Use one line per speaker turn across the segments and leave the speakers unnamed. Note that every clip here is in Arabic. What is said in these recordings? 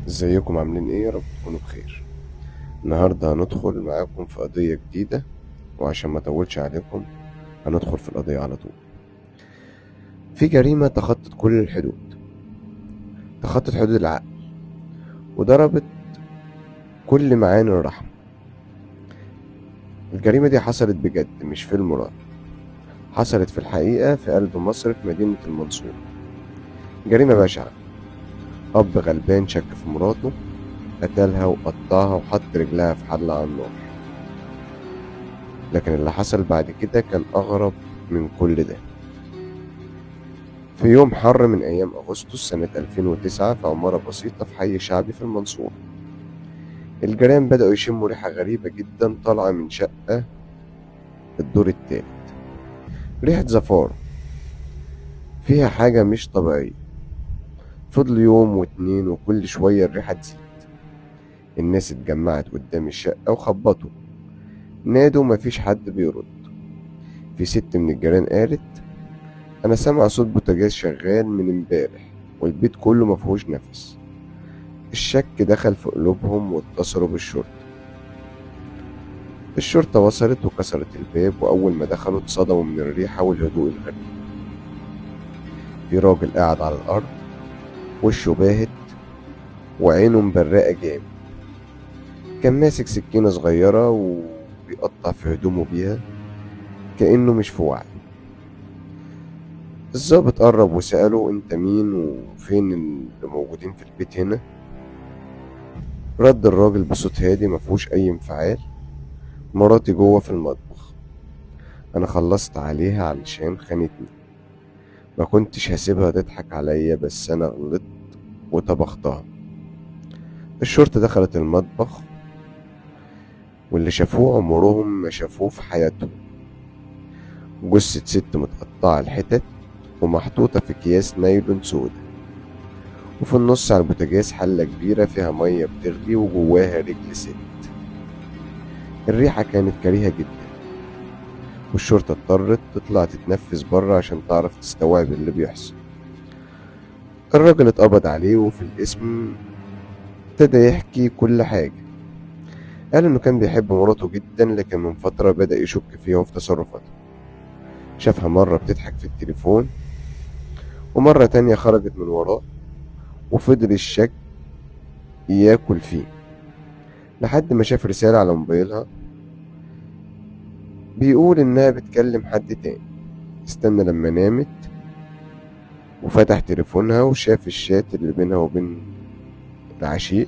ازيكم عاملين ايه؟ يا رب تكونوا بخير. النهارده هندخل معاكم في قضية جديدة، وعشان ما اطولش عليكم هندخل في القضية على طول. في جريمة تخطت كل الحدود، تخطت حدود العقل وضربت كل معاني الرحمة. الجريمة دي حصلت بجد، مش فيلم رعب. حصلت في الحقيقة في قلب مصر، في مدينة المنصورة. جريمة بشعة. أب غلبان شك في مراته، قتلها وقطعها وحط رجلها في حلة على النار. لكن اللي حصل بعد كده كان أغرب من كل ده. في يوم حر من أيام أغسطس سنة 2009، في عمارة بسيطة في حي شعبي في المنصورة، الجيران بدأوا يشموا ريحة غريبة جدا طالعة من شقة الدور التالت. ريحة زفارة، فيها حاجة مش طبيعية. فضل يوم واتنين وكل شوية الريحة تزيد. الناس اتجمعت قدام الشقة وخبطوا، نادوا، مفيش حد بيرد. في ست من الجيران قالت: أنا سامعة صوت بوتاجاز شغال من امبارح والبيت كله مفيهوش نفس. الشك دخل في قلوبهم واتصلوا بالشرطة. الشرطة وصلت وكسرت الباب، وأول ما دخلوا اتصدموا من الريحة والهدوء الغريب. في راجل قاعد على الأرض، وشه باهت وعينه مبرقة جامد. كان ماسك سكينة صغيرة وبيقطع في هدومه بيها كأنه مش في وعي. الضابط قرب وسأله: أنت مين وفين اللي موجودين في البيت هنا؟ رد الراجل بصوت هادي مفهوش أي انفعال: مراتي جوه في المطبخ، أنا خلصت عليها علشان خانتني، ما كنتش هسيبها تضحك عليا، بس أنا غلطت وطبختها. الشرطة دخلت المطبخ، واللي شافوه عمرهم ما شافوه في حياتهم: جثة ست متقطعة الحتت ومحطوطة في أكياس نايلون سودا، وفي النص على البوتاجاز حلة كبيرة فيها مية بتغلي وجواها رجل ست. الريحة كانت كريهة جدا، والشرطة اضطرت تطلع تتنفس بره عشان تعرف تستوعب اللي بيحصل. الراجل اتقبض عليه، وفي الاسم ابتدى يحكي كل حاجة. قال إنه كان بيحب مراته جدا، لكن من فترة بدأ يشك فيها وفي تصرفاتها. شافها مرة بتضحك في التليفون، ومرة تانية خرجت من وراه، وفضل الشك ياكل فيه لحد ما شاف رسالة على موبايلها بيقول إنها بتكلم حد تاني. استنى لما نامت وفتح تليفونها وشاف الشات اللي بينها وبين العشيق،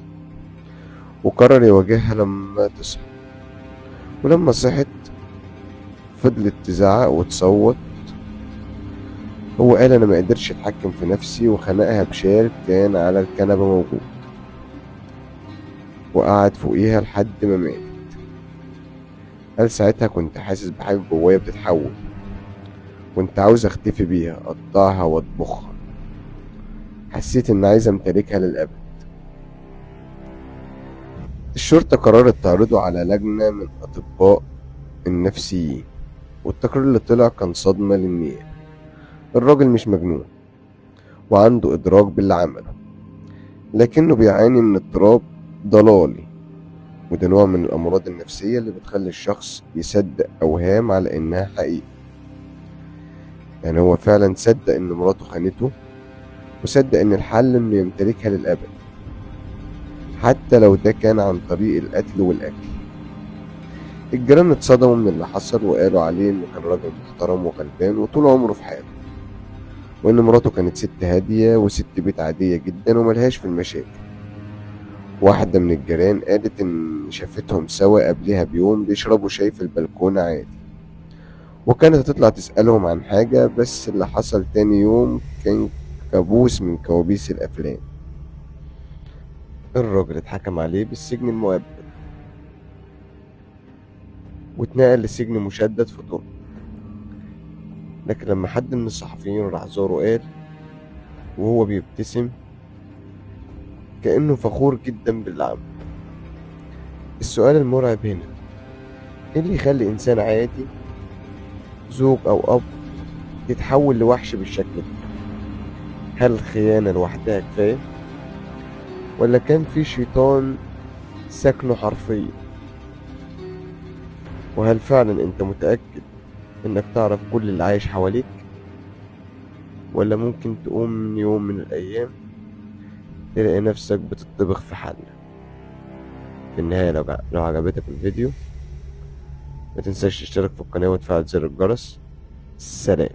وقرر يواجهها لما تصحى. ولما صحت فضلت تزعق وتصوت. هو قال: أنا ما قدرتش أتحكم في نفسي، وخنقها بشال كان على الكنبة موجود، وقعد فوقيها لحد ما مات. قال: ساعتها كنت حاسس بحاجة جوايا بتتحول، كنت عاوز أختفي بيها، أقطعها وأطبخها. حسيت إن عايز أمتلكها للأبد. الشرطة قررت تعرضه على لجنة من أطباء النفسيين، والتقرير اللي طلع كان صدمة للنيابة. الراجل مش مجنون، وعنده إدراك باللي عمله، لكنه بيعاني من اضطراب ضلالي، وده نوع من الأمراض النفسية اللي بتخلي الشخص يصدق أوهام على إنها حقيقة. يعني هو فعلا صدق إن مراته خانته، وصدق إن الحل إنه يمتلكها للأبد، حتى لو ده كان عن طريق القتل والأكل. الجيران اتصدموا من اللي حصل، وقالوا عليه إنه كان راجل محترم وغلبان وطول عمره في حاله، وإن مراته كانت ست هادية وست بيت عادية جدا وملهاش في المشاكل. واحدة من الجيران قالت إن شافتهم سوا قبلها بيوم بيشربوا شاي في البلكونة عادي، وكانت هتطلع تسألهم عن حاجة، بس اللي حصل تاني يوم كان كابوس من كوابيس الأفلام. الراجل اتحكم عليه بالسجن المؤبد، واتنقل لسجن مشدد في طرق. لكن لما حد من الصحفيين راح زاره قال وهو بيبتسم كأنه فخور جدا باللي عمله: السؤال المرعب هنا، ايه اللي يخلي إنسان عادي، زوج أو أب، يتحول لوحش بالشكل ده؟ هل الخيانة لوحدها كفاية، ولا كان في شيطان ساكنه حرفيا؟ وهل فعلا انت متأكد انك تعرف كل اللي عايش حواليك، ولا ممكن تقوم من يوم من الأيام تلاقي نفسك بتطبخ في حل؟ في النهاية لو عجبتك الفيديو ما تنساش تشترك في القناة وتفعل زر الجرس. سلام.